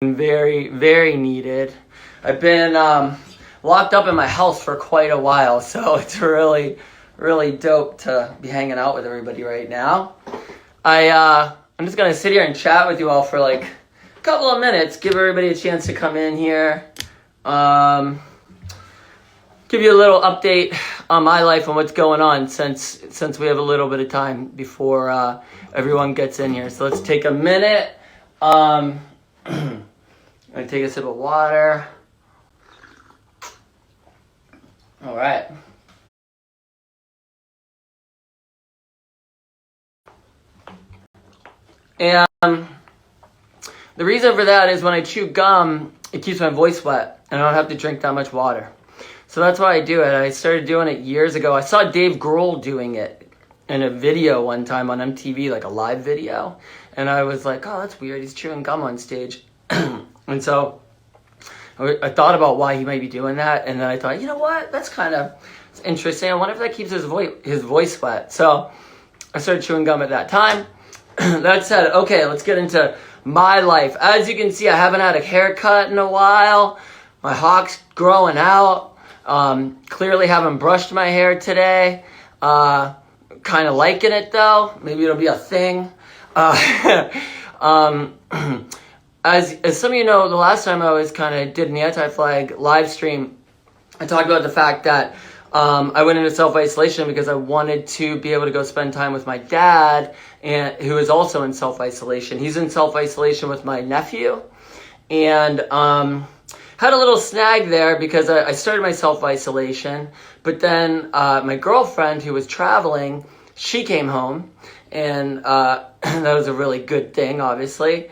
Very, very needed. I've been locked up in my house for quite a while, so it's really, really dope to be hanging out with everybody right now. I'm just gonna sit here and chat with you all for like a couple of minutes, give everybody a chance to come in here, give you a little update on my life and what's going on since we have a little bit of time before everyone gets in here. So let's take a minute. I'm gonna take a sip of water. All right. And the reason for that is when I chew gum, it keeps my voice wet, and I don't have to drink that much water. So that's why I do it. I started doing it years ago. I saw Dave Grohl doing it in a video one time on MTV, like a live video. And I was like, oh, that's weird. He's chewing gum on stage. And so I thought about why he might be doing that. And then I thought, you know what? That's kind of interesting. I wonder if that keeps his voice wet. So I started chewing gum at that time. That said, okay, let's get into my life. As you can see, I haven't had a haircut in a while. My hawk's growing out. Clearly haven't brushed my hair today. Kind of liking it though. Maybe it'll be a thing. As some of you know, the last time I was kind of did an anti-flag live stream, I talked about the fact that I went into self-isolation because I wanted to be able to go spend time with my dad, who is also in self-isolation. He's in self-isolation with my nephew, and had a little snag there because I started my self-isolation, but then my girlfriend who was traveling, she came home, and that was a really good thing, obviously.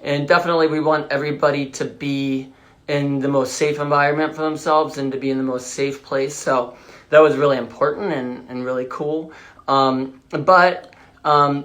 And definitely we want everybody to be in the most safe environment for themselves and to be in the most safe place. So that was really important and really cool. But I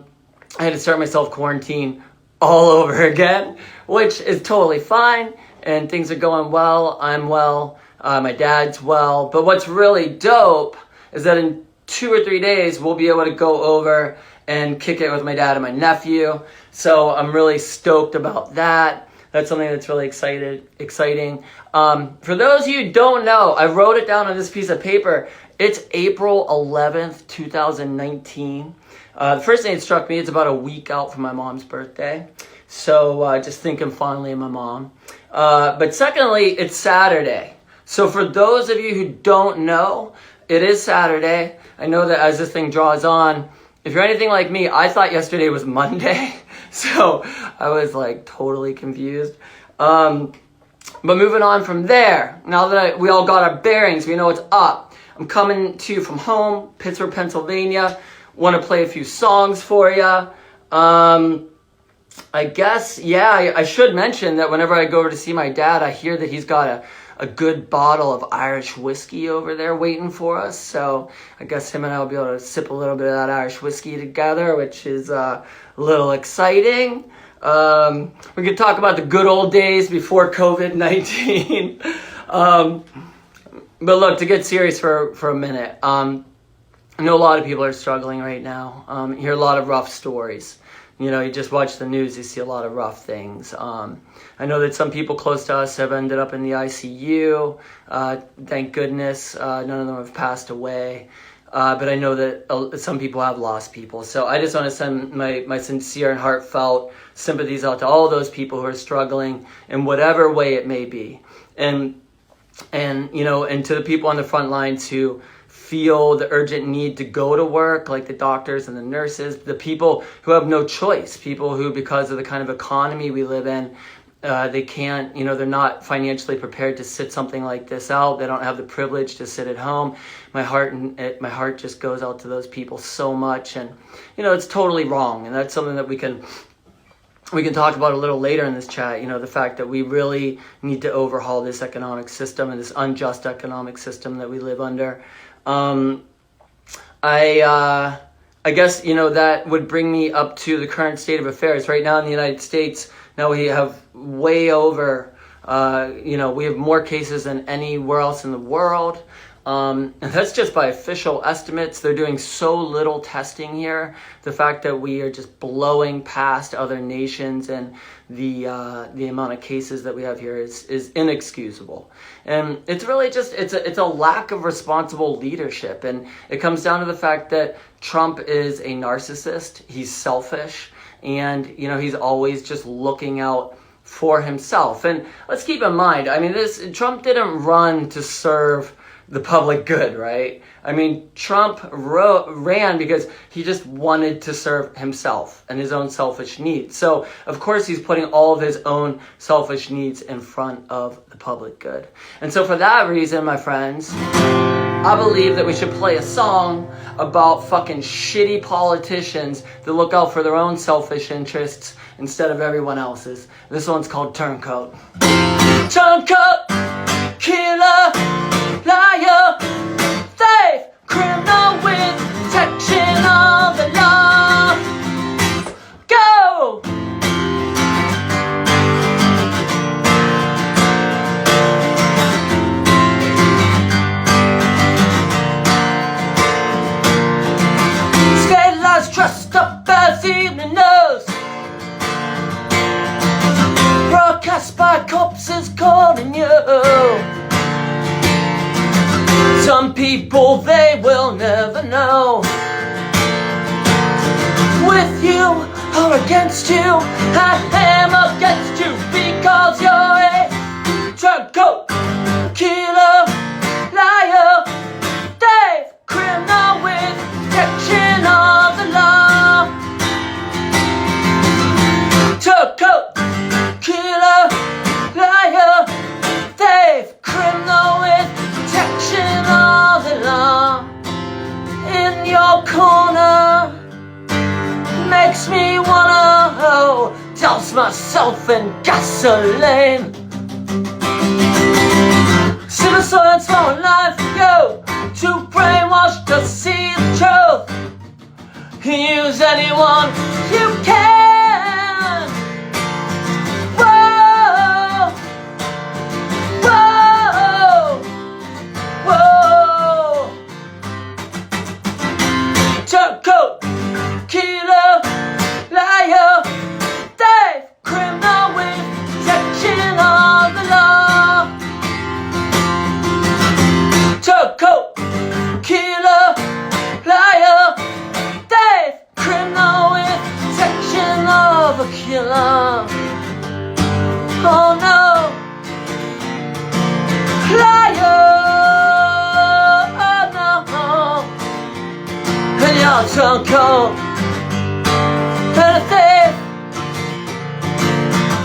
had to start my self-quarantine all over again, which is totally fine. And things are going well. I'm well. My dad's well. But what's really dope is that in 2 or 3 days, we'll be able to go over and kick it with my dad and my nephew. So I'm really stoked about that. That's something that's really exciting. For those of you who don't know, I wrote it down on this piece of paper. It's April 11th, 2019. The first thing that struck me, it's about a week out from my mom's birthday. So just thinking fondly of my mom. But secondly, it's Saturday. So for those of you who don't know, it is Saturday. I know that as this thing draws on, if you're anything like me, I thought yesterday was Monday. So I was like totally confused. But moving on from there, now that we all got our bearings, we know what's up. I'm coming to you from home, Pittsburgh, Pennsylvania. Want to play a few songs for you. I guess, yeah, I should mention that whenever I go over to see my dad, I hear that he's got a good bottle of Irish whiskey over there waiting for us. So I guess him and I will be able to sip a little bit of that Irish whiskey together, which is a little exciting. We could talk about the good old days before COVID-19. But look, to get serious for a minute, I know a lot of people are struggling right now. Hear a lot of rough stories. You know, you just watch the news, you see a lot of rough things. I know that some people close to us have ended up in the ICU. Thank goodness, none of them have passed away. But I know that some people have lost people. So I just want to send my sincere and heartfelt sympathies out to all those people who are struggling in whatever way it may be. And you know, and to the people on the front lines who feel the urgent need to go to work, like the doctors and the nurses, the people who have no choice, people who, because of the kind of economy we live in, they can't, you know, they're not financially prepared to sit something like this out. They don't have the privilege to sit at home. My heart just goes out to those people so much. And, you know, it's totally wrong. And that's something that we can talk about a little later in this chat, you know, the fact that we really need to overhaul this economic system and this unjust economic system that we live under. I guess, you know, that would bring me up to the current state of affairs. Right now in the United States, now we have way over, you know, we have more cases than anywhere else in the world. And that's just by official estimates. They're doing so little testing here. The fact that we are just blowing past other nations and the amount of cases that we have here is inexcusable. And it's really just, it's a lack of responsible leadership. And it comes down to the fact that Trump is a narcissist. He's selfish. And, he's always just looking out for himself. And let's keep in mind, Trump didn't run to serve the public good, right? Trump ran because he just wanted to serve himself and his own selfish needs. So, of course, he's putting all of his own selfish needs in front of the public good. And so for that reason, my friends, I believe that we should play a song about fucking shitty politicians that look out for their own selfish interests instead of everyone else's. This one's called Turncoat. Turncoat, killer, liar, thief, criminal with protection of the law. Go! State lies dressed up as evening news, broadcast by corpses calling you. Some people they will never know. With you or against you, I am against you because you're a turncoat, killer, liar, thief, criminal with protection of the law. Turncoat, killer, liar, thief, criminal with protection of the law. In your corner makes me wanna douse myself in gasoline. Civil science for life, yo, too brainwashed to see the truth. Use anyone you can. Whoa, whoa, whoa. Turncoat, killer, liar, thief, criminal with protection of the law. Turncoat, killer, liar, thief, criminal with protection of a killer. Oh no, liar, oh no. And you're turncoat, and a thief,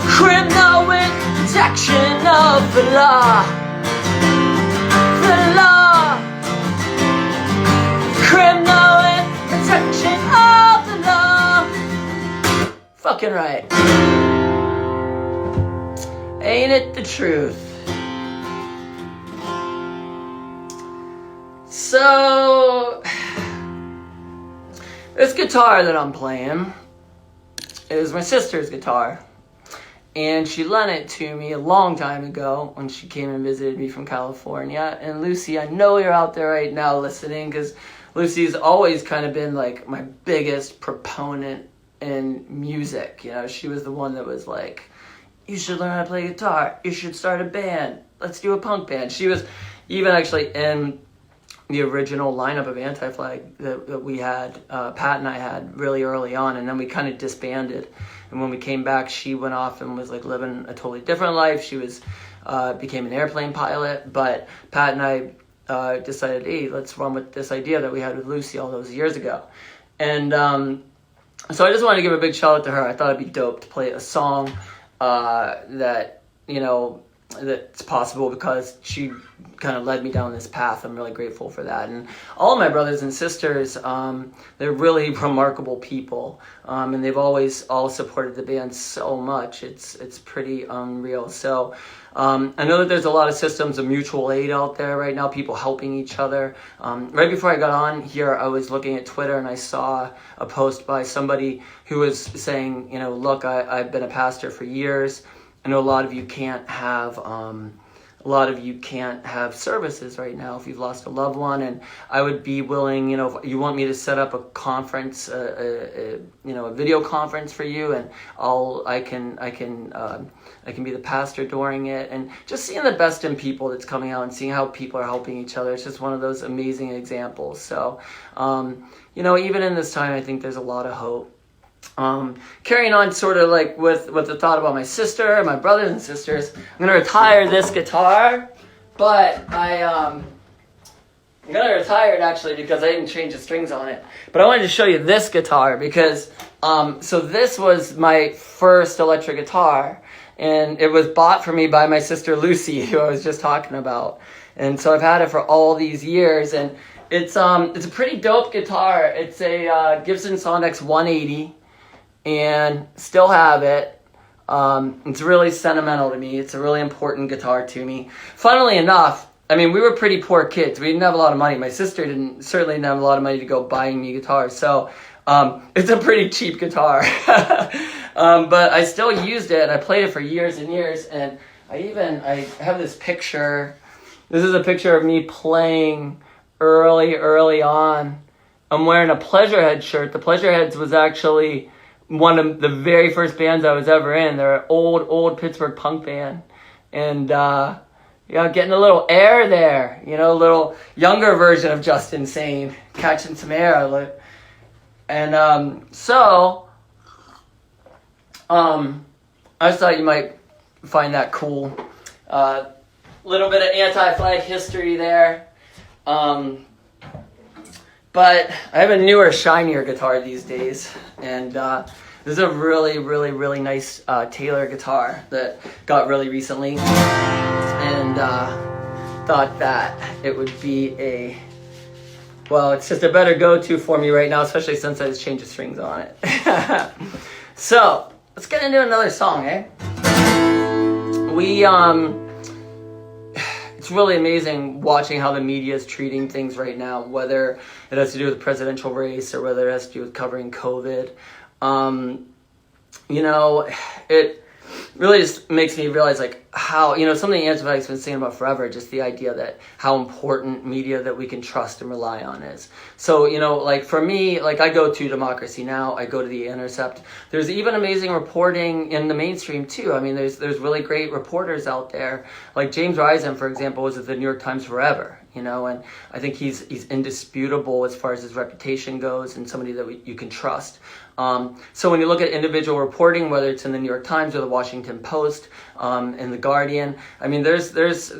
criminal with protection of the law. The law, criminal with protection of the law. Fucking right. Ain't it the truth? So, this guitar that I'm playing is my sister's guitar. And she lent it to me a long time ago when she came and visited me from California. And Lucy, I know you're out there right now listening, because Lucy's always kind of been like my biggest proponent in music. She was the one that was like, you should learn how to play guitar. You should start a band. Let's do a punk band. She was even actually in the original lineup of Anti-Flag that we had, Pat and I had really early on, and then we kind of disbanded. And when we came back, she went off and was like living a totally different life. She was became an airplane pilot, but Pat and I decided, hey, let's run with this idea that we had with Lucy all those years ago. And so I just wanted to give a big shout out to her. I thought it'd be dope to play a song that, that's possible because she kind of led me down this path. I'm really grateful for that. And all of my brothers and sisters, they're really remarkable people. And they've always all supported the band so much. It's pretty unreal. So I know that there's a lot of systems of mutual aid out there right now, people helping each other. Right before I got on here, I was looking at Twitter and I saw a post by somebody who was saying, look, I've been a pastor for years. I know a lot of you can't have a lot of you can't have services right now if you've lost a loved one, and I would be willing, if you want me to set up a conference, a video conference for you, and I can be the pastor during it, and just seeing the best in people that's coming out and seeing how people are helping each other. It's just one of those amazing examples. So, even in this time, I think there's a lot of hope. Carrying on sort of like with the thought about my sister and my brothers and sisters, I'm going to retire this guitar, but I'm going to retire it actually because I didn't change the strings on it. But I wanted to show you this guitar because, so this was my first electric guitar, and it was bought for me by my sister Lucy, who I was just talking about. And so I've had it for all these years, and it's a pretty dope guitar. It's a Gibson Sonex 180. And still have it. It's really sentimental to me. It's a really important guitar to me. Funnily enough, we were pretty poor kids. We didn't have a lot of money. My sister certainly didn't have a lot of money to go buying me guitars. So it's a pretty cheap guitar. But I still used it, and I played it for years and years. And I have this picture. This is a picture of me playing early on. I'm wearing a Pleasurehead shirt. The Pleasureheads was actually one of the very first bands I was ever in. They're an old Pittsburgh punk band. And, getting a little air there, a little younger version of Justin Sane, catching some air. And, I just thought you might find that cool. Little bit of anti-flag history there. But I have a newer, shinier guitar these days, and this is a really, really, really nice Taylor guitar that got really recently, and thought that it would be it's just a better go-to for me right now, especially since I just changed the strings on it. So, let's get into another song, eh? It's really amazing watching how the media is treating things right now, whether it has to do with the presidential race or whether it has to do with covering COVID. It really just makes me realize how, something Antifa's been saying about forever, just the idea that how important media that we can trust and rely on is. So, for me, I go to Democracy Now!, I go to The Intercept. There's even amazing reporting in the mainstream too. There's really great reporters out there. Like James Risen, for example, was at the New York Times forever, and I think he's indisputable as far as his reputation goes and somebody that you can trust. So when you look at individual reporting, whether it's in the New York Times or the Washington Post, and the Guardian, there's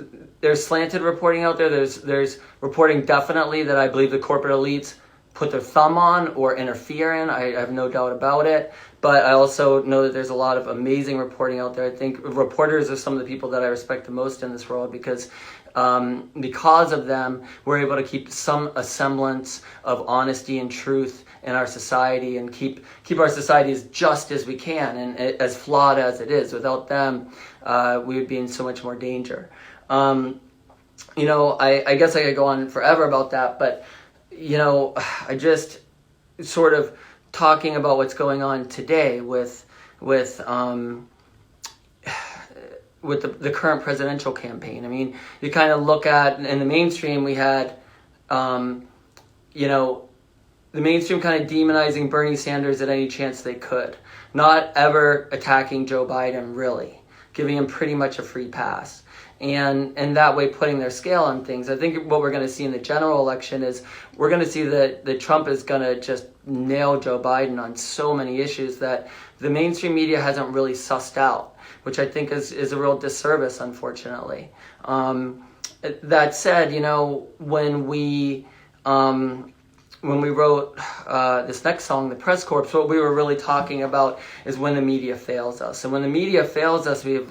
slanted reporting out there. There's reporting definitely that I believe the corporate elites put their thumb on or interfere in. I have no doubt about it. But I also know that there's a lot of amazing reporting out there. I think reporters are some of the people that I respect the most in this world because of them, we're able to keep a semblance of honesty and truth in our society and keep our society as just as we can and as flawed as it is. Without them, we would be in so much more danger. I guess I could go on forever about that, but I just sort of talking about what's going on today with the current presidential campaign. You kind of look at, in the mainstream, we had, the mainstream kind of demonizing Bernie Sanders at any chance they could, not ever attacking Joe Biden, really, giving him pretty much a free pass. And that way putting their scale on things. I think what we're going to see in the general election is we're going to see that Trump is going to just nail Joe Biden on so many issues that the mainstream media hasn't really sussed out, which I think is a real disservice, unfortunately. That said, when we wrote this next song, The Press Corps, what we were really talking about is when the media fails us. And when the media fails us, we have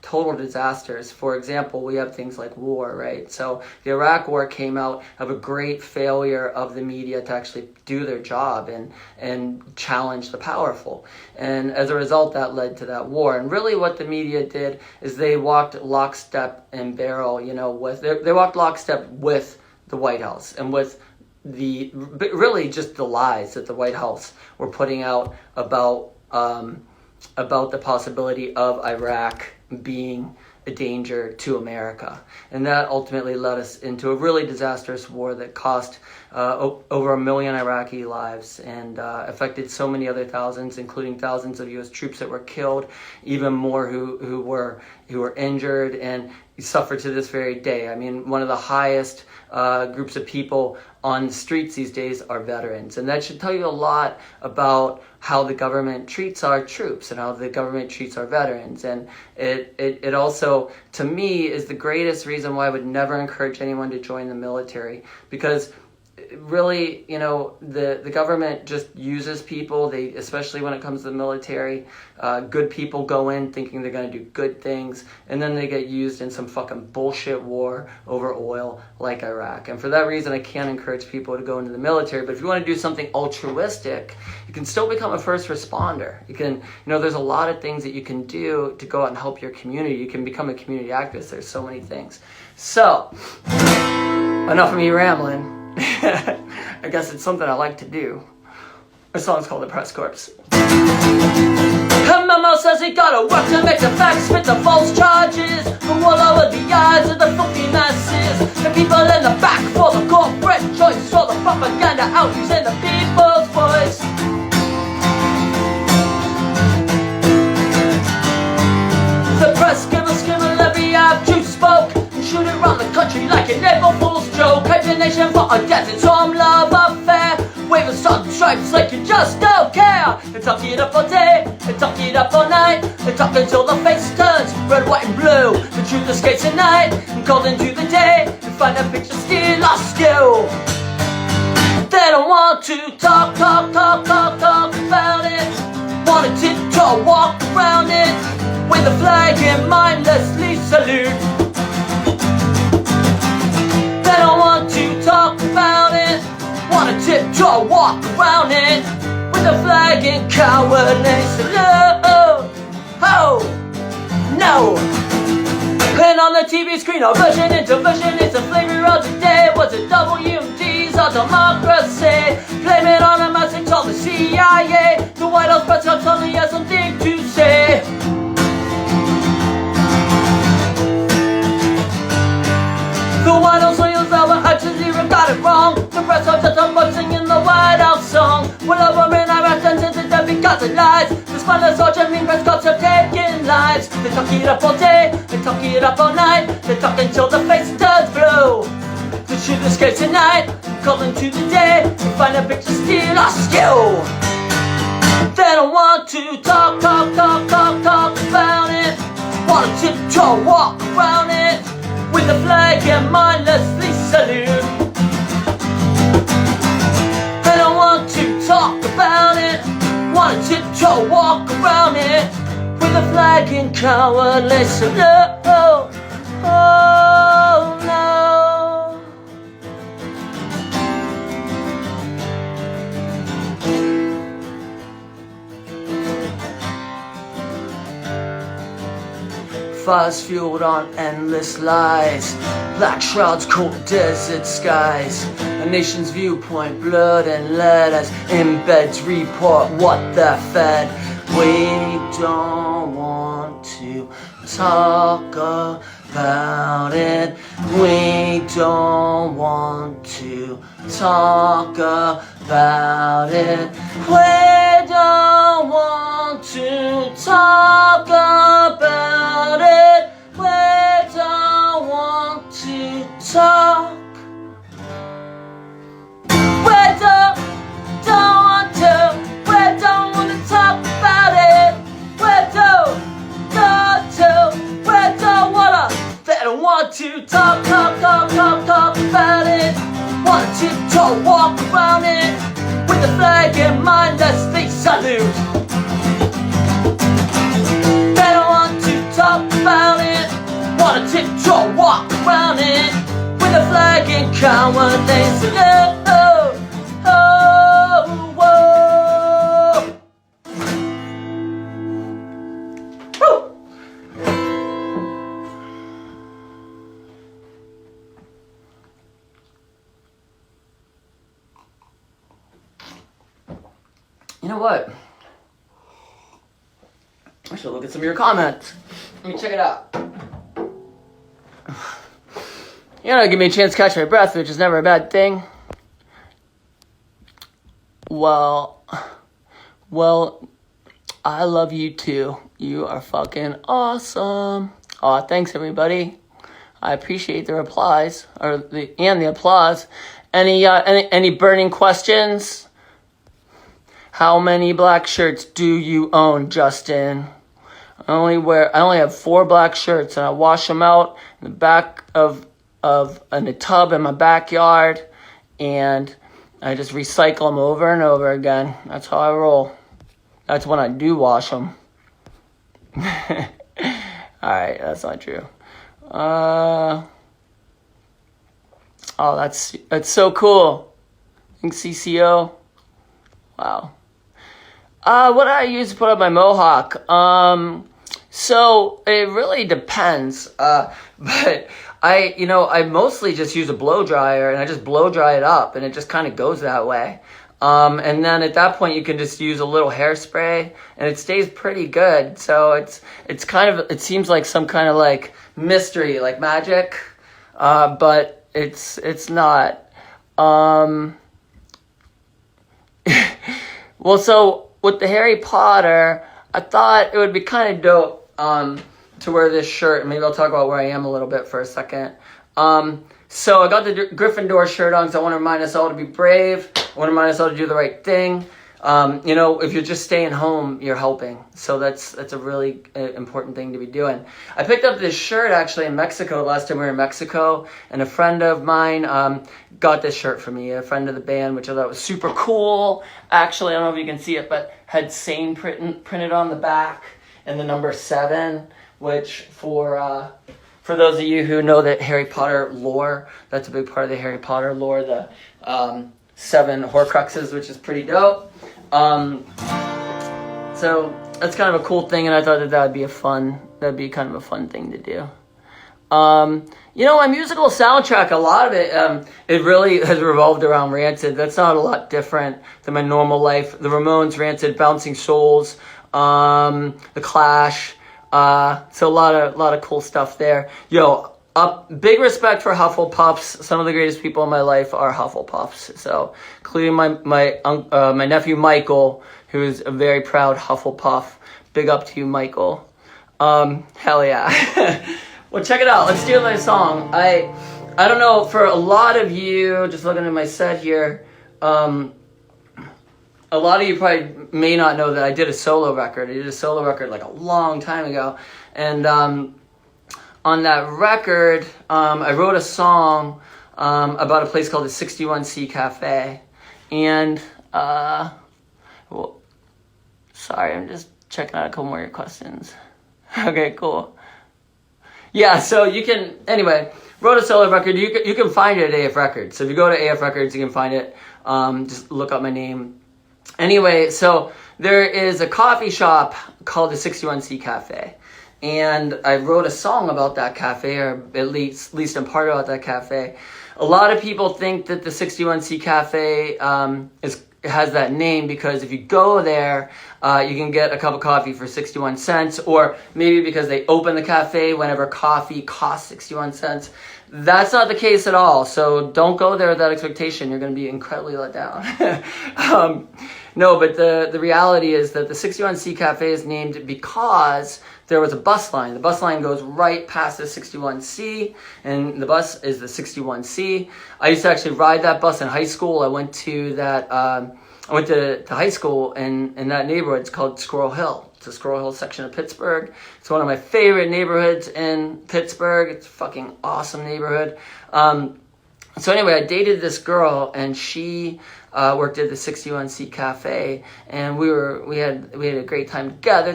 total disasters. For example, we have things like war, right? So the Iraq War came out of a great failure of the media to actually do their job and challenge the powerful. And as a result, that led to that war. And really what the media did is they walked lockstep and barrel, they walked lockstep with the White House and with really just the lies that the White House were putting out about the possibility of Iraq being a danger to America. And that ultimately led us into a really disastrous war that cost over 1 million Iraqi lives and affected so many other thousands, including thousands of U.S. troops that were killed, even more who were injured and suffer to this very day. I mean, one of the highest groups of people on the streets these days are veterans. And that should tell you a lot about how the government treats our troops and how the government treats our veterans. And it also, to me, is the greatest reason why I would never encourage anyone to join the military, because really, the government just uses people. They, especially when it comes to the military, good people go in thinking they're going to do good things, and then they get used in some fucking bullshit war over oil like Iraq. And for that reason, I can't encourage people to go into the military. But if you want to do something altruistic, you can still become a first responder. You can, there's a lot of things that you can do to go out and help your community. You can become a community activist. There's so many things. So, enough of me rambling. I guess it's something I like to do. The song's called The Press Corps. Memo says he gotta work to make the facts fit the false charges, from all over the eyes of the filthy masses. The people in the back for the corporate choice, for the propaganda out using the people's voice. The press give a scribble every after you spoke, and shoot it round the country like an April Fool's joke. Hype the nation for a desert storm love affair, wave the stars and stripes like you just don't care. They talk it up all day, they talk it up all night, they talk until the face turns red, white and blue. The truth escapes at night and called into the day, and find a picture still lost you. They don't want to talk about it, want to tiptoe, walk around it, with a flag and mindlessly salute. They don't want to talk about it, want to tiptoe, walk around it, with a flag and cowardly salute. Oh, no. And on the TV screen, our version into version, it's a flavor of the day. Was it WMD's or democracy? Blame it on a message called the CIA. The White House press corps only has something to say. The White House lawyers over Al Jazeera got it wrong. The press are just about singing the White House song. Well, over in Iraq sentenced them because of lies. The spineless Argentine press corps have taken lives. They talk it up all day, they talk it up all night, they talk until the face turns blue. The truth escapes at night, calling to the day, you find a picture still askew. They don't want to talk about it, want to tiptoe, walk around it, with the flag and mindlessly salute. They don't want to talk about it, want to tiptoe, walk around it, with a flag and cowardly salute. Oh no. Fires fueled on endless lies, black shrouds, cold desert skies, a nation's viewpoint blurred and led as embeds report what they're fed. We don't want to talk about it, we don't want to talk about it, we don't want to talk about it, we don't want to talk, we don't want to, we don't want to talk about it, we don't wanna, they don't want to talk about it, want to tiptoe, walk around it, with the flag in mind as they salute. They don't want to talk about it, want to tiptoe, walk around it, with the flag in common they salute. You know what? I should look at some of your comments. Let me check it out. give me a chance to catch my breath, which is never a bad thing. Well, I love you too. You are fucking awesome. Aw, thanks everybody. I appreciate the replies and the applause. Any burning questions? How many black shirts do you own, Justin? I only have 4 black shirts, and I wash them out in the back in a tub in my backyard, and I just recycle them over and over again. That's how I roll. That's when I do wash them. Alright, that's not true. Oh, that's so cool. Thanks, CCO. Wow. What do I use to put up my mohawk? So it really depends. But I mostly just use a blow dryer, and I just blow dry it up, and it just kind of goes that way. And then at that point you can just use a little hairspray, and it stays pretty good. So it's kind of, it seems like some kind of like mystery, like magic, but it's not. Well, so with the Harry Potter, I thought it would be kind of dope to wear this shirt. Maybe I'll talk about where I am a little bit for a second. So I got the Gryffindor shirt on because I want to remind us all to be brave. I want to remind us all to do the right thing. If you're just staying home, you're helping. So that's a really important thing to be doing. I picked up this shirt actually in Mexico last time we were in Mexico, and a friend of mine got this shirt for me, a friend of the band, which I thought was super cool. Actually, I don't know if you can see it, but had Sane printed on the back and the number 7, which for those of you who know that Harry Potter lore, that's a big part of the Harry Potter lore, the 7 Horcruxes, which is pretty dope. So that's kind of a cool thing, and I thought that'd be kind of a fun thing to do. My musical soundtrack, a lot of it really has revolved around Rancid. That's not a lot different than my normal life. The Ramones, Rancid, Bouncing Souls, The Clash. So a lot of cool stuff there. Big respect for Hufflepuffs. Some of the greatest people in my life are Hufflepuffs. So, including my nephew Michael, who is a very proud Hufflepuff. Big up to you, Michael. Hell yeah. Well, check it out. Let's do my song. I don't know, for a lot of you, just looking at my set here, a lot of you probably may not know that I did a solo record. I did a solo record like a long time ago. And on that record, I wrote a song about a place called the 61C Cafe. And, sorry, I'm just checking out a couple more of your questions. Okay, cool. Yeah, so wrote a solo record. You can find it at AF Records. So if you go to AF Records, you can find it. Just look up my name. Anyway, so there is a coffee shop called the 61C Cafe. And I wrote a song about that cafe, or at least in part about that cafe. A lot of people think that the 61C Cafe has that name because if you go there, you can get a cup of coffee for 61 cents, or maybe because they open the cafe whenever coffee costs 61 cents. That's not the case at all, so don't go there with that expectation. You're going to be incredibly let down. No, but the reality is that the 61C Cafe is named because there was a bus line. The bus line goes right past the 61C, and the bus is the 61C. I used to actually ride that bus in high school. I went to high school in that neighborhood. It's called Squirrel Hill. It's a Squirrel Hill section of Pittsburgh. It's one of my favorite neighborhoods in Pittsburgh. It's a fucking awesome neighborhood. So anyway, I dated this girl, and she worked at the 61C Cafe, and we had a great time together.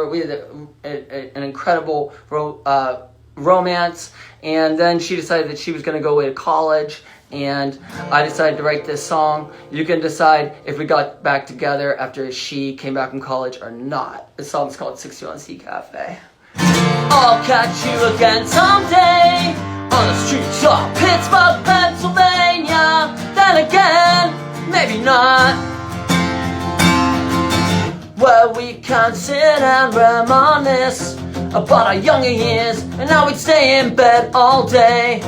We had an incredible romance, and then she decided that she was going to go away to college, and I decided to write this song. You can decide if we got back together after she came back from college or not. This song's called 61C Cafe. I'll catch you again someday on the streets of Pittsburgh, Pennsylvania. Then again, maybe not. Where we can sit and reminisce about our younger years, and now we'd stay in bed all day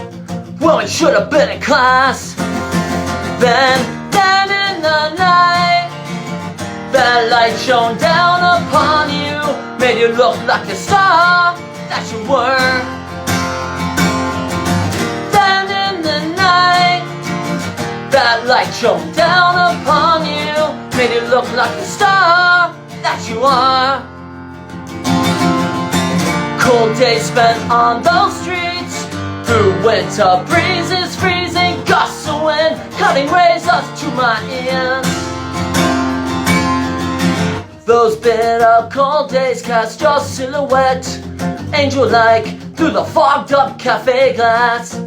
Well, it should have been in class. Then in the night, that light shone down upon you, made you look like the star that you were. Then in the night, that light shone down upon you, made you look like the star that you are. Cold days spent on those streets, through winter breezes, freezing gusts of wind, cutting razors to my ears. Those bitter cold days cast your silhouette, angel-like, through the fogged-up cafe glass.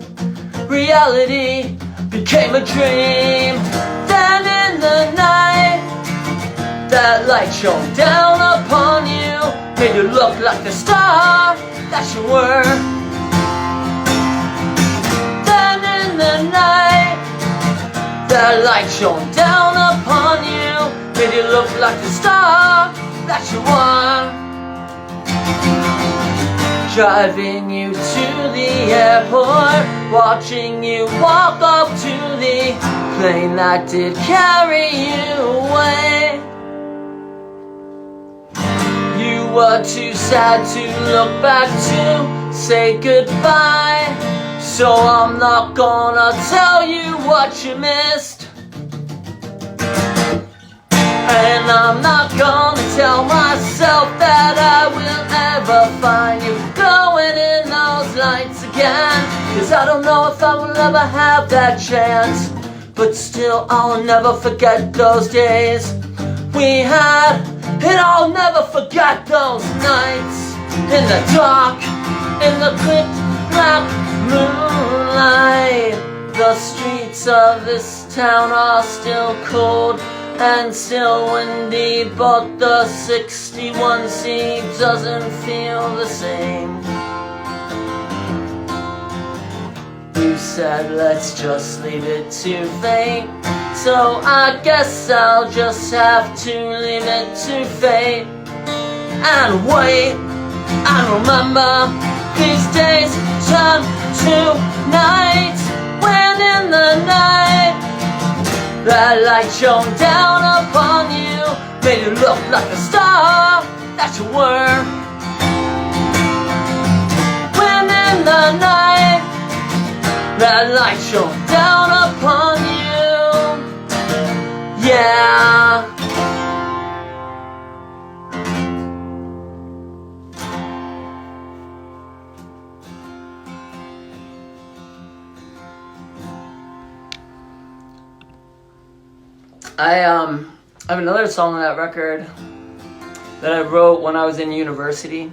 Reality became a dream. Then in the night, that light shone down upon you, made you look like the star that you were. Then in the night, that light shone down upon you, made you look like the star that you are. Driving you to the airport, watching you walk up to the plane that did carry you away. You were too sad to look back to say goodbye, so I'm not gonna tell you what you missed. And I'm not gonna tell myself that I will ever find you glowing in those lights again, 'cause I don't know if I will ever have that chance. But still, I'll never forget those days we had, and I'll never forget those nights in the dark, in the quick black moonlight. The streets of this town are still cold and still windy, but the 61C doesn't feel the same. You said let's just leave it to fate, so I guess I'll just have to leave it to fate and wait and remember these days turn to nights, when in the night that light shone down upon you, made you look like the star that you were. When in the night, that light shone down upon you. Yeah. I have another song on that record that I wrote when I was in university.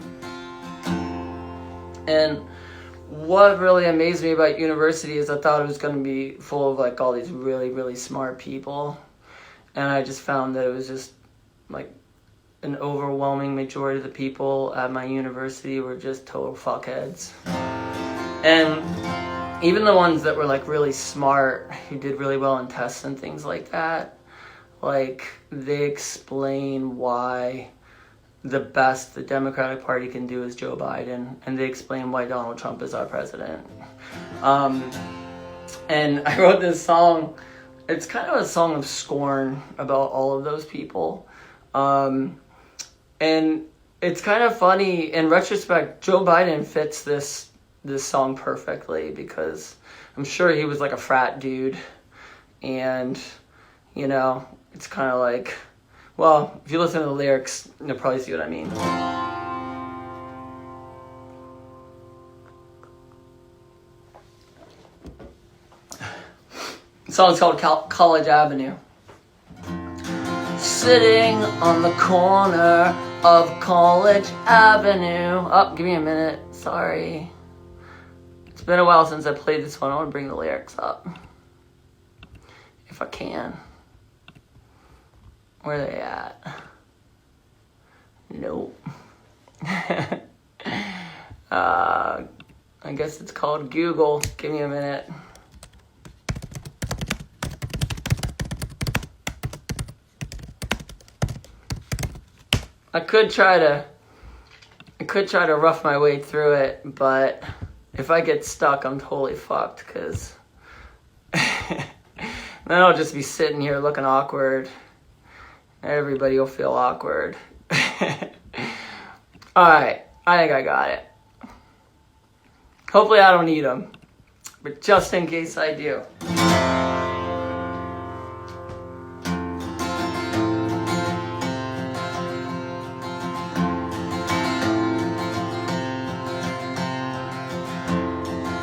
And what really amazed me about university is I thought it was going to be full of like all these really, really smart people. And I just found that it was just like an overwhelming majority of the people at my university were just total fuckheads. And even the ones that were like really smart, who did really well in tests and things like that, like they explain why the best the Democratic Party can do is Joe Biden, and they explain why Donald Trump is our president. And I wrote this song. It's kind of a song of scorn about all of those people. And it's kind of funny, in retrospect, Joe Biden fits this song perfectly, because I'm sure he was like a frat dude, and you know, it's kind of like, well, if you listen to the lyrics, you'll probably see what I mean. The song's called College Avenue. Sitting on the corner of College Avenue. Oh, give me a minute. Sorry. It's been a while since I played this one. I want to bring the lyrics up, if I can. Where are they at? Nope. I guess it's called Google. Give me a minute. I could try to rough my way through it, but If I get stuck, I'm totally fucked, because then I'll just be sitting here looking awkward. Everybody will feel awkward. Alright, I think I got it. Hopefully I don't need them, but just in case I do.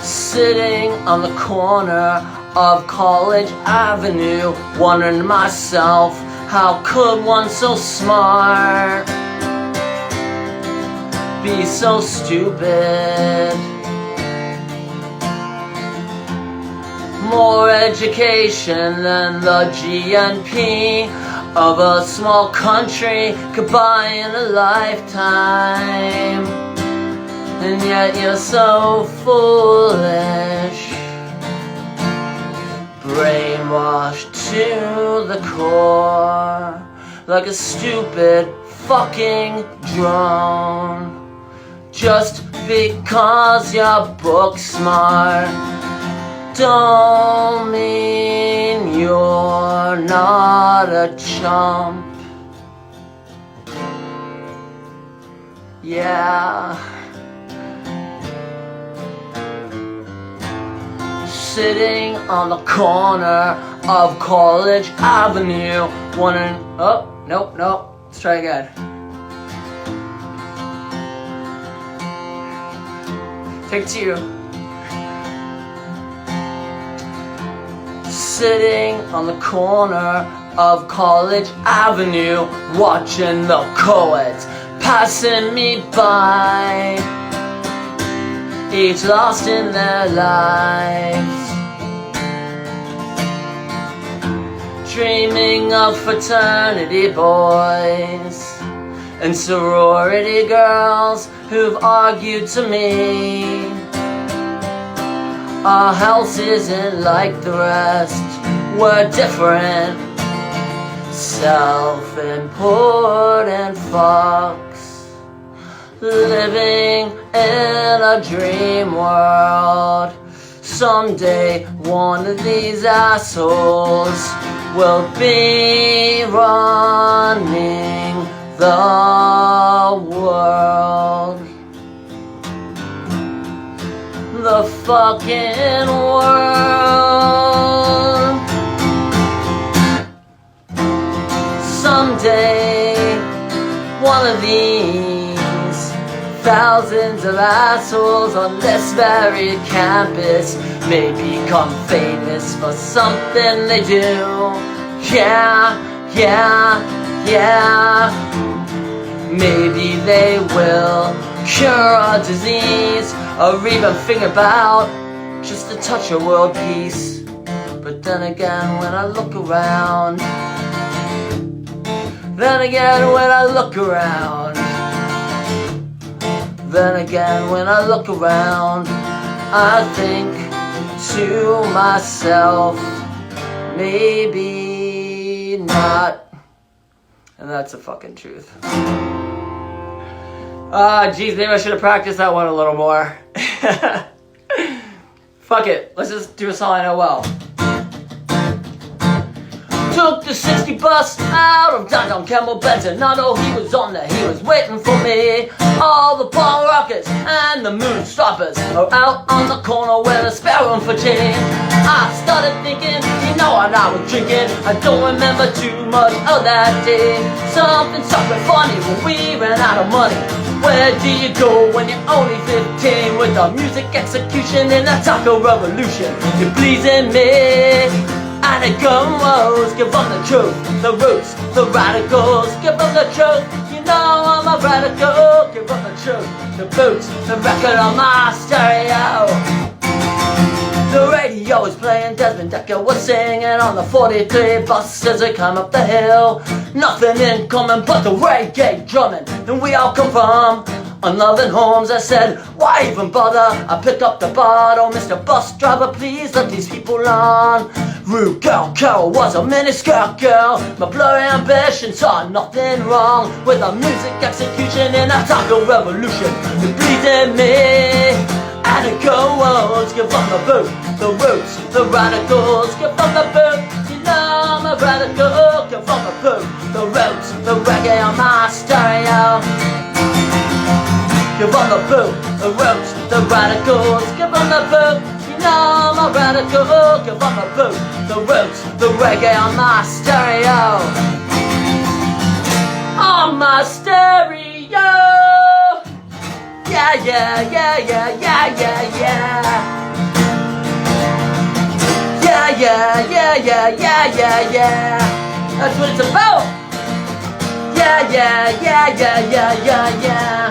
Sitting on the corner of College Avenue, wondering to myself, how could one so smart be so stupid? More education than the GNP of a small country could buy in a lifetime. And yet you're so foolish, brainwashed to the core, like a stupid fucking drone. Just because you're book smart don't mean you're not a chump. Yeah. Sitting on the corner of College Avenue, wondering, oh, nope, let's try again. Take two. Sitting on the corner of College Avenue, watching the co-eds passing me by, each lost in their lives, dreaming of fraternity boys and sorority girls who've argued to me, our house isn't like the rest, we're different, self-important fucks, living in a dream world. Someday one of these assholes will be running the world. The fucking world. Someday one of these thousands of assholes on this very campus may become famous for something they do. Yeah. Maybe they will cure a disease or even figure out just to touch a world peace. But then again, when I look around, I think to myself, maybe not. And that's the fucking truth. Geez, maybe I should have practiced that one a little more. Fuck it, let's just do a song I know well. Took the 60 bus out of downtown Campbell Benton. I know he was on there, he was waiting for me. All the punk rockets and the moon stoppers are out on the corner with a spare room for change. I started thinking, you know what I was drinking. I don't remember too much of that day. Something something funny when we ran out of money. Where do you go when you're only 15? With the music execution and the taco revolution, you're pleasing me. And it goes, give them the truth, the roots, the radicals, give them the truth, you know I'm a radical, give them the truth, the boots, the record on my stereo. The radio is playing, Desmond Decker was singing on the 43 bus as we climb up the hill. Nothing in common but the reggae drumming, and we all come from unloving homes. I said, why even bother? I picked up the bottle, Mr. Bus Driver, please let these people on. Rude girl Carol was a miniskirt girl. My blurry ambition saw nothing wrong with the music execution and a taco revolution. It bleeding me, and it goes. radicals, give them the boot. The roots, the radicals, give them the boot. You know I'm a radical, give them the boot. The roots, the reggae on my stereo. Give them the boot. The roots, the radicals, give them the boot. You know I'm a radical, give them the boot. The roots, the reggae on my stereo. On my stereo. Yeah, yeah, yeah, yeah, yeah, yeah, yeah. Yeah, yeah, yeah, yeah, yeah, yeah, yeah. That's what it's about. Yeah, yeah, yeah, yeah, yeah, yeah, yeah.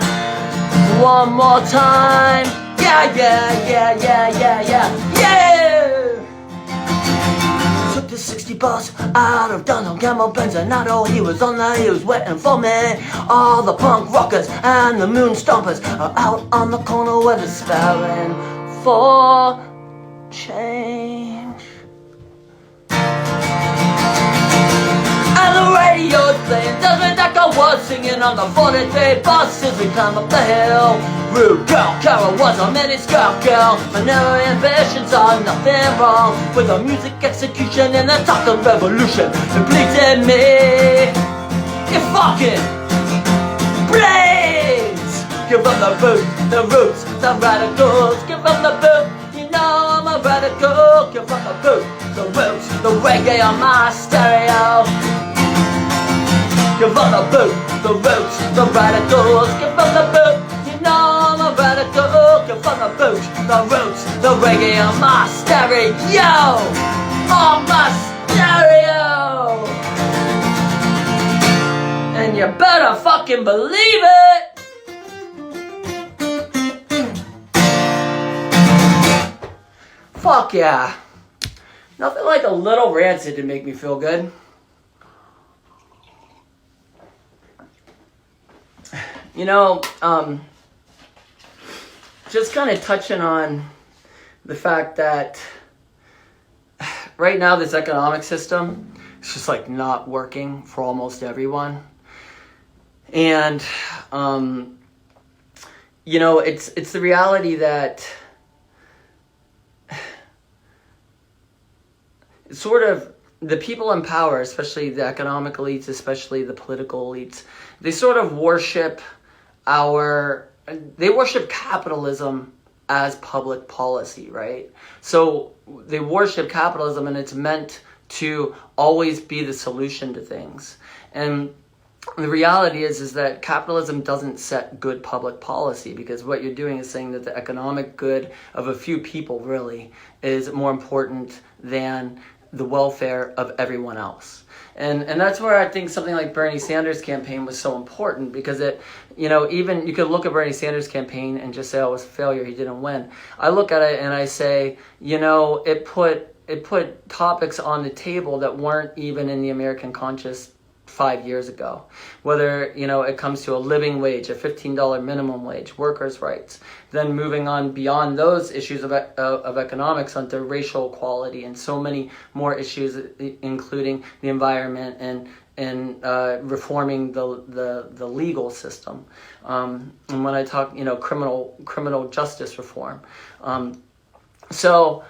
One more time. Yeah, yeah, yeah, yeah, yeah, yeah, yeah. Took the 60 bus out of Dunham, Camel Benz, and not all he was on the, he was waiting for me. All the punk rockers and the moon stompers are out on the corner where they're sparring for change. And the radio's playing Desmond Echo was singing on the 43 bus as we climb up the hill. Rude girl, Carol was a miniskirt girl. My narrow ambitions are nothing wrong with the music execution and the talking revolution. It bleeds in me. It fucking bleeds. Give them the boot, the roots, the radicals. Give them the boot. You know I'm a radical. Give them the boot, the roots, the reggae on my stereo. Give them the boot, the roots, the radicals. Give them the boot. You know I'm a radical. Give them the boot, the roots, the reggae on my stereo. On my stereo. And you better fucking believe it. Fuck yeah. Nothing like a little rancid to make me feel good. You know, just kind of touching on the fact that right now this economic system is just like not working for almost everyone. And, you know, it's the reality that sort of the people in power, especially the economic elites, especially the political elites, they sort of worship capitalism as public policy, right? So they worship capitalism and it's meant to always be the solution to things. And the reality is that capitalism doesn't set good public policy, because what you're doing is saying that the economic good of a few people really is more important than the welfare of everyone else. And that's where I think something like Bernie Sanders' campaign was so important, because it, you know, even you could look at Bernie Sanders' campaign and just say, oh, it was a failure, he didn't win. I look at it and I say, you know, it put topics on the table that weren't even in the American conscious 5 years ago. Whether, you know, it comes to a living wage, a $15 minimum wage, workers' rights, then moving on beyond those issues of economics onto racial equality and so many more issues, including the environment and reforming the legal system. And when I talk, you know, criminal justice reform. So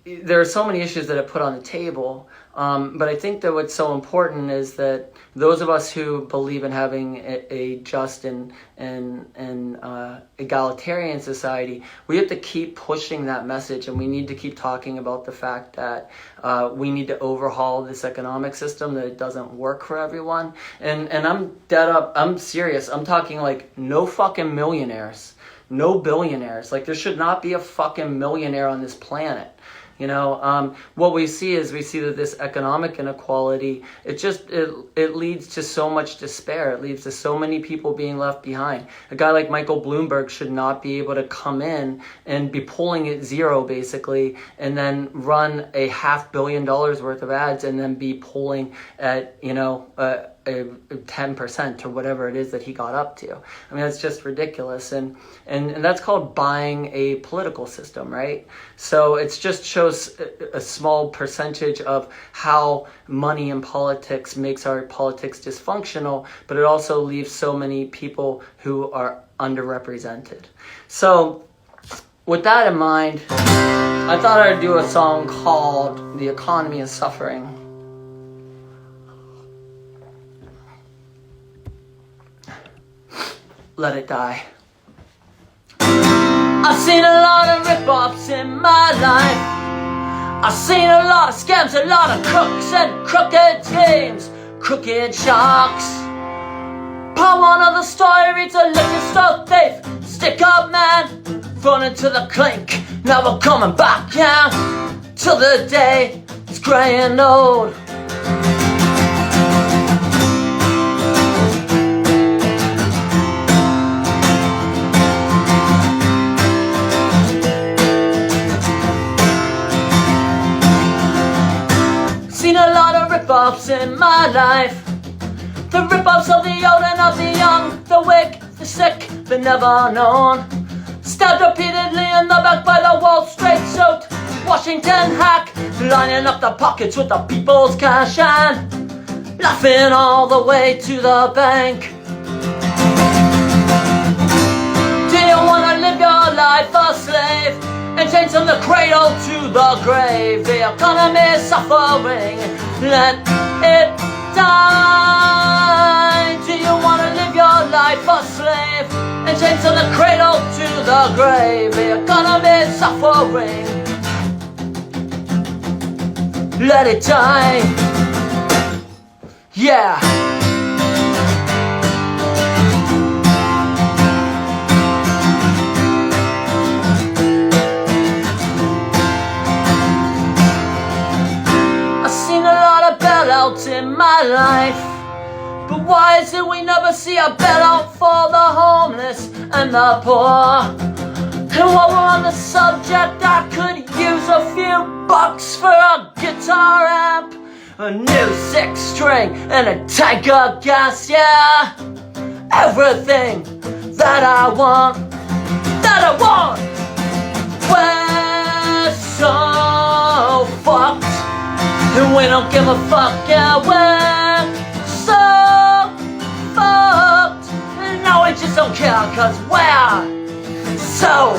there are so many issues that are put on the table, but I think that what's so important is that those of us who believe in having a just and egalitarian society, we have to keep pushing that message, and we need to keep talking about the fact that we need to overhaul this economic system, that it doesn't work for everyone. And I'm serious. I'm talking like no fucking millionaires, no billionaires. Like there should not be a fucking millionaire on this planet. You know, what we see that this economic inequality, it leads to so much despair. It leads to so many people being left behind. A guy like Michael Bloomberg should not be able to come in and be pulling at zero, basically, and then run a $500 million worth of ads and then be pulling at, you know, 10% or whatever it is that he got up to. I mean, that's just ridiculous. And that's called buying a political system, right? So it just shows a small percentage of how money in politics makes our politics dysfunctional, but it also leaves so many people who are underrepresented. So with that in mind, I thought I'd do a song called The Economy is Suffering. Let it die. I've seen a lot of rip-offs in my life. I've seen a lot of scams, a lot of crooks and crooked games, crooked sharks. Part one of the story reads a liquor store thief, stick-up man, thrown into the clink. Never coming back, yeah, till the day is grey and old. Seen a lot of rip-offs in my life. The rip-offs of the old and of the young, the weak, the sick, the never known. Stabbed repeatedly in the back by the Wall Street suit, Washington hack, lining up the pockets with the people's cash and laughing all the way to the bank. Do you wanna live your life a slave and change from the cradle to the grave? The economy is suffering, let it die. Do you wanna live your life a slave and change from the cradle to the grave? The economy is suffering, let it die. Yeah. Bailouts in my life, but why is it we never see a bailout for the homeless and the poor? And while we're on the subject, I could use a few bucks for a guitar amp, a new 6-string and a tank of gas, yeah. Everything that I want, we're so fucked. And we don't give a fuck, yeah, we're so fucked. And no, we just don't care, cause we're so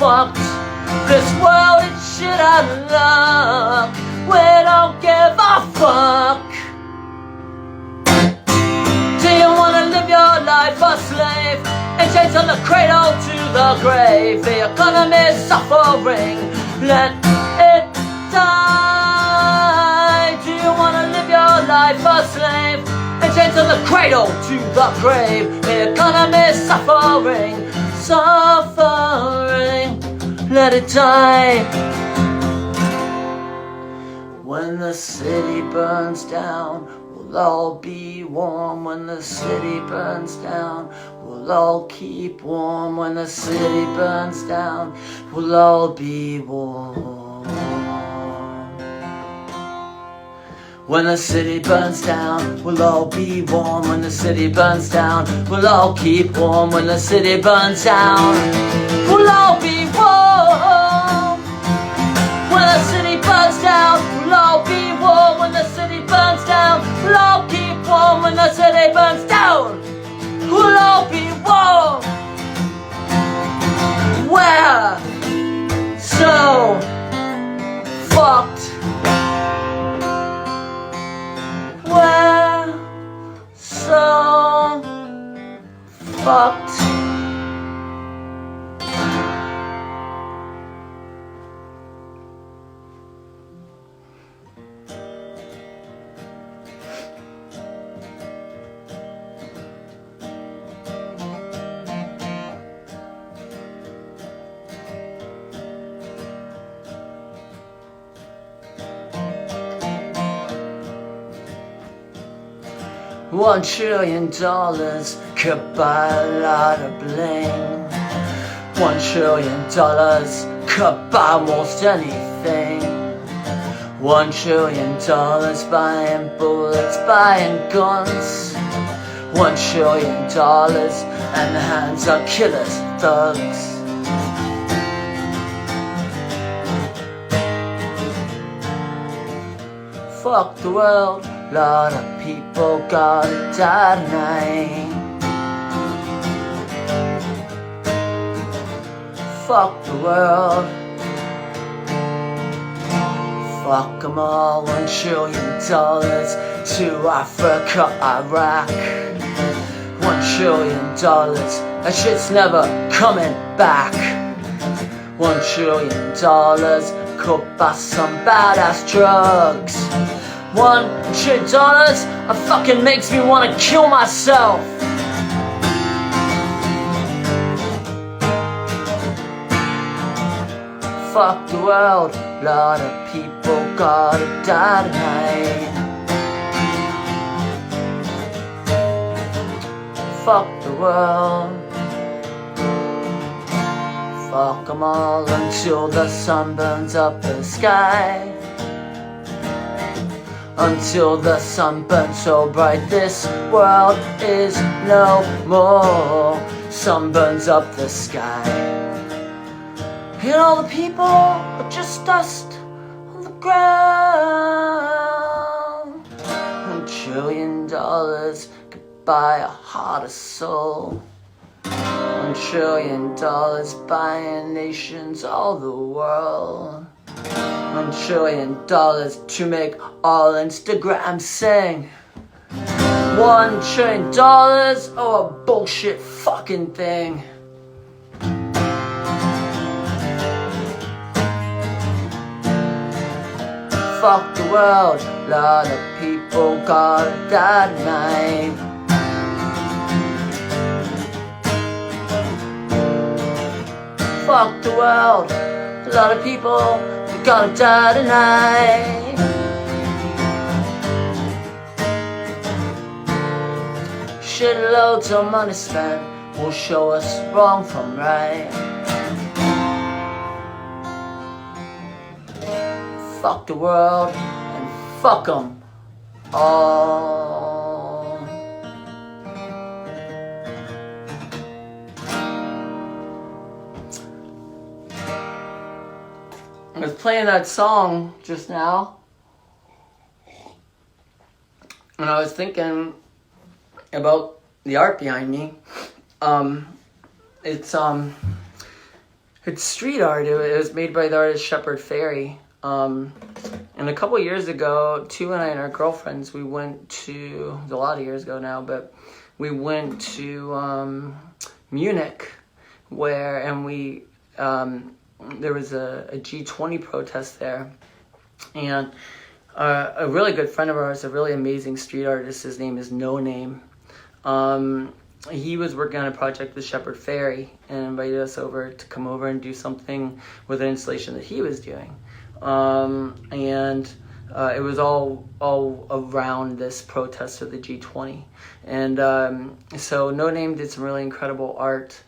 fucked. This world is shit out of luck. We don't give a fuck. Do you wanna live your life a slave and change from the cradle to the grave? The economy is suffering, let it die. Do you wanna live your life a slave and change from the cradle to the grave? The economy is suffering, let it die. When the city burns down, we'll all be warm. When the city burns down, we'll all keep warm. When the city burns down, we'll all be warm. When the city burns down, we'll all be warm. When the city burns down, we'll all keep warm. When the city burns down, we'll all be warm. When the city burns down, we'll all be warm. When the city burns down, we'll all keep warm. When the city burns down, we'll all be warm. We're so fucked. We're so fucked. $1 trillion could buy a lot of bling. $1 trillion could buy almost anything. $1 trillion buying bullets, buying guns. $1 trillion and the hands of killers, thugs. Fuck the world, lot of people gotta die tonight. fuck the world. Fuck 'em all, $1 trillion to Africa, Iraq. $1 trillion, that shit's never coming back. $1 trillion could buy some badass drugs. $1 trillion, it fucking makes me wanna kill myself. Fuck the world, lot of people gotta die tonight. Fuck the world. Fuck 'em all until the sun burns up the sky. Until the sun burns so bright this world is no more. Sun burns up the sky. And all the people are just dust on the ground. $1 trillion could buy a heart of soul. $1 trillion buying nations all the world. $1 trillion to make all Instagram sing. $1 trillion, oh, a bullshit fucking thing. Fuck the world, lot of people gotta die tonight. Fuck the world, a lot of people gotta die tonight. Shitloads of money spent will show us wrong from right. Fuck the world and fuck 'em all. I was playing that song just now, and I was thinking about the art behind me. It's street art. It was made by the artist Shepard Fairey. And a couple years ago, Tu and I and our girlfriends, we went to, it was a lot of years ago now, but we went to Munich, and there was a G20 protest there, and a really good friend of ours, a really amazing street artist, his name is No Name. He was working on a project with Shepard Fairey and invited us over to come over and do something with an installation that he was doing. It was all around this protest of the G20. And so No Name did some really incredible art.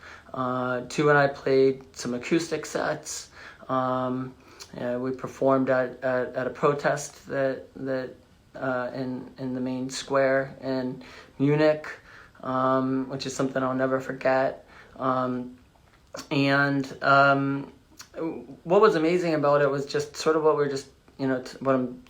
Tu and I played some acoustic sets. We performed at a protest that in the main square in Munich, which is something I'll never forget. What was amazing about it was just sort of what we're just, what I'm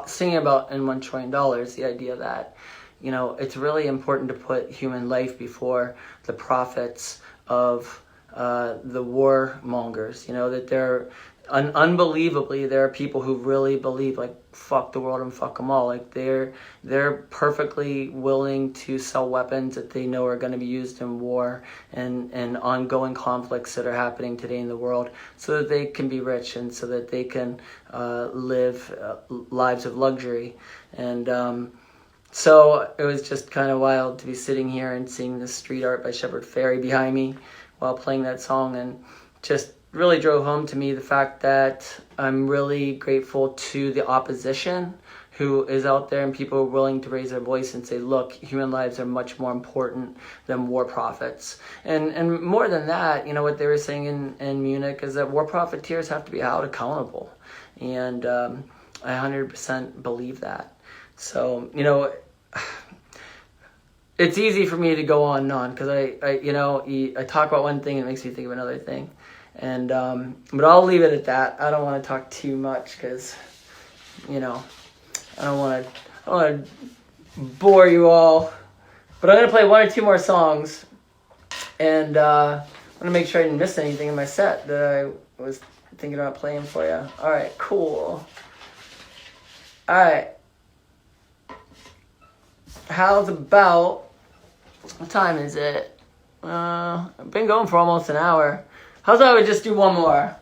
singing about in $1 trillion, the idea that, it's really important to put human life before the profits of the warmongers, that they're, unbelievably, there are people who really believe, like, fuck the world and fuck them all. Like, they're perfectly willing to sell weapons that they know are going to be used in war and ongoing conflicts that are happening today in the world, so that they can be rich and so that they can live lives of luxury. And so it was just kind of wild to be sitting here and seeing this street art by Shepard Fairey behind me while playing that song, and just really drove home to me the fact that I'm really grateful to the opposition who is out there, and people are willing to raise their voice and say, look, human lives are much more important than war profits. And more than that, what they were saying in Munich is that war profiteers have to be held accountable. And I 100% believe that. So, it's easy for me to go on and on because I talk about one thing and it makes me think of another thing. And but I'll leave it at that. I don't want to talk too much because, I don't want to bore you all. But I'm gonna play one or two more songs, and want to make sure I didn't miss anything in my set that I was thinking about playing for you. All right, cool. All right. How's about, what time is it? I've been going for almost an hour. How's about we just do one more?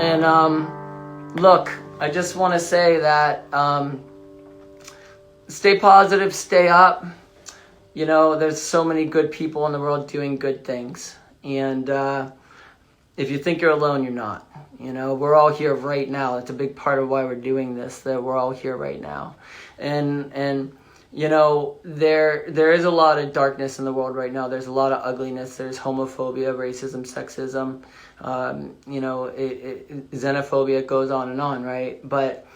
And look, I just want to say that stay positive, stay up. You know, there's so many good people in the world doing good things. And if you think you're alone, you're not. You know, we're all here right now. It's a big part of why we're doing this, that we're all here right now. And you know, there is a lot of darkness in the world right now. There's a lot of ugliness. There's homophobia, racism, sexism, you know, xenophobia. It goes on and on, right? But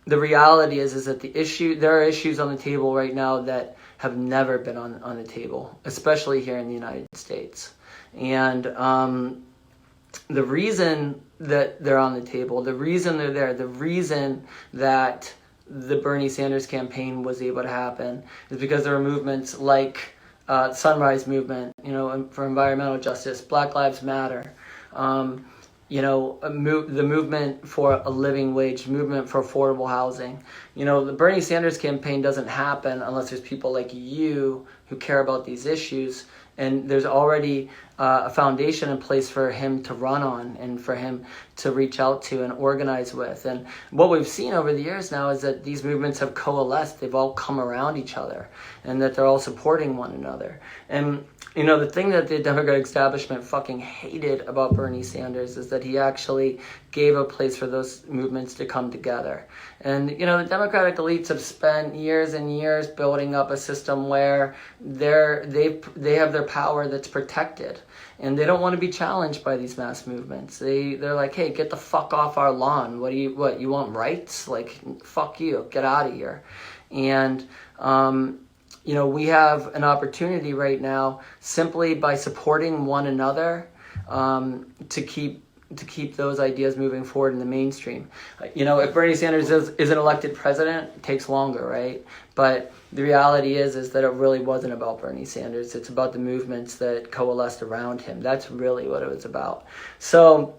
the reality is that there are issues on the table right now that have never been on the table, especially here in the United States. And the reason that they're on the table, the reason they're there, the reason that the Bernie Sanders campaign was able to happen is because there were movements like Sunrise Movement, you know, for environmental justice, Black Lives Matter, you know, the movement for a living wage, movement for affordable housing. You know, the Bernie Sanders campaign doesn't happen unless there's people like you who care about these issues. And there's already a foundation in place for him to run on and for him to reach out to and organize with. And what we've seen over the years now is that these movements have coalesced. They've all come around each other and that they're all supporting one another. And, you know, the thing that the Democratic establishment fucking hated about Bernie Sanders is that he actually gave a place for those movements to come together. And, you know, the Democratic elites have spent years and years building up a system where they have their power that's protected. And they don't want to be challenged by these mass movements. They're like, hey, get the fuck off our lawn. What, you want rights? Like, fuck you, get out of here. And, you know, we have an opportunity right now simply by supporting one another to keep those ideas moving forward in the mainstream. You know, if Bernie Sanders is an elected president, it takes longer, right? But the reality is that it really wasn't about Bernie Sanders. It's about the movements that coalesced around him. That's really what it was about. So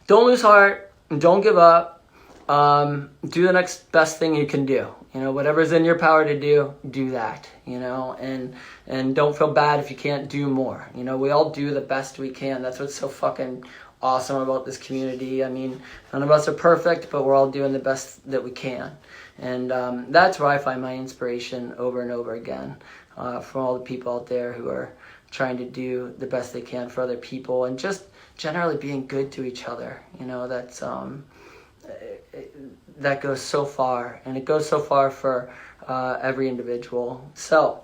don't lose heart. Don't give up. Do the next best thing you can do. You know, whatever's in your power to do that, you know, and don't feel bad if you can't do more. You know, we all do the best we can. That's what's so fucking awesome about this community. I mean, none of us are perfect, but we're all doing the best that we can. And that's where I find my inspiration over and over again, from all the people out there who are trying to do the best they can for other people and just generally being good to each other. You know, that's that goes so far, and it goes so far for every individual. So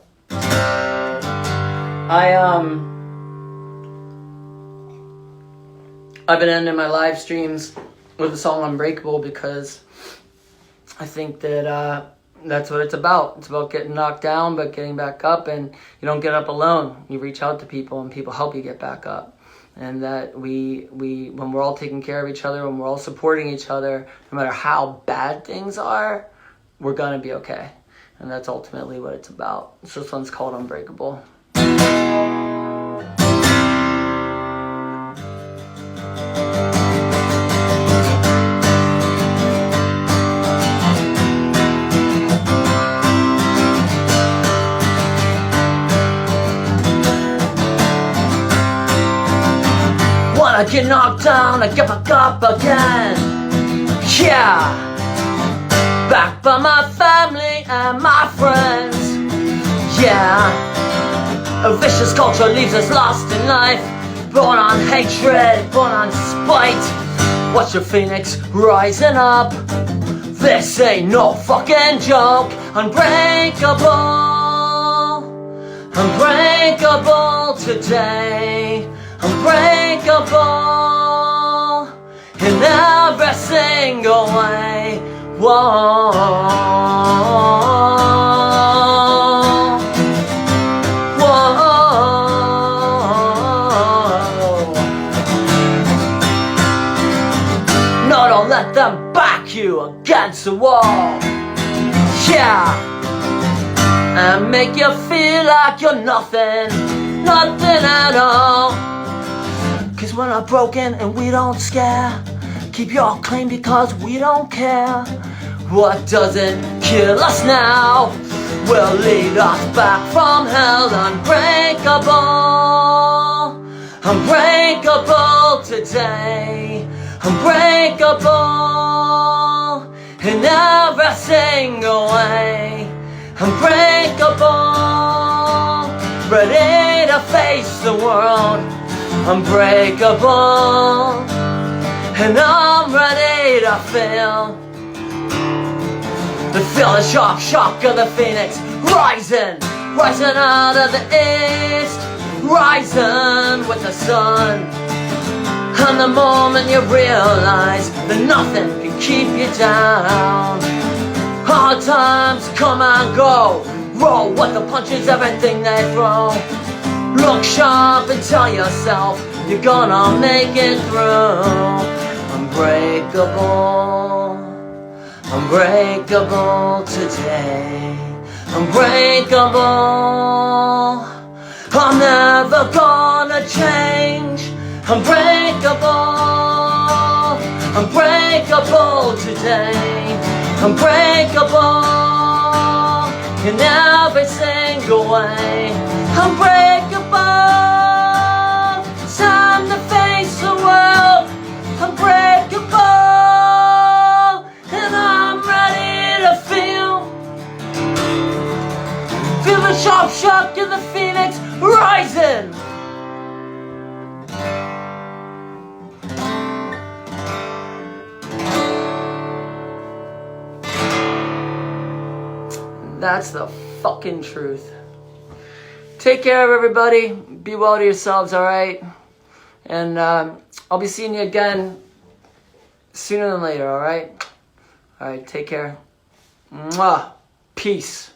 I've been ending my live streams with the song Unbreakable because I think that that's what it's about. It's about getting knocked down, but getting back up, and you don't get up alone. You reach out to people, and people help you get back up. And that we when we're all taking care of each other, when we're all supporting each other, no matter how bad things are, we're gonna be okay. And that's ultimately what it's about. So this one's called Unbreakable. I get knocked down, I get back up again. Yeah, back by my family and my friends. Yeah, a vicious culture leaves us lost in life, born on hatred, born on spite. Watch the phoenix rising up. This ain't no fucking joke. Unbreakable, unbreakable today. Unbreakable in every single way. Whoa, whoa. No, don't let them back you against the wall. Yeah, and make you feel like you're nothing. nothing at all. Cause we're not broken and we don't scare. Keep your claim because we don't care. What doesn't kill us now will lead us back from hell. Unbreakable, unbreakable today. Unbreakable in every single way. Unbreakable, ready to face the world. Unbreakable, and I'm ready to feel the sharp shock of the phoenix rising, rising out of the east, rising with the sun. And the moment you realize that nothing can keep you down, hard times come and go, roll with the punches, everything they throw. Look sharp and tell yourself you're gonna make it through. Unbreakable, unbreakable today. Unbreakable, I'm never gonna change. Unbreakable, unbreakable today. Unbreakable in every single way. Unbreakable, time to face the world. Unbreakable, and I'm ready to feel the sharp shock of the phoenix rising. That's the fucking truth. Take care of everybody. Be well to yourselves, alright? And I'll be seeing you again sooner than later, alright? Alright, take care. Mwah. Peace.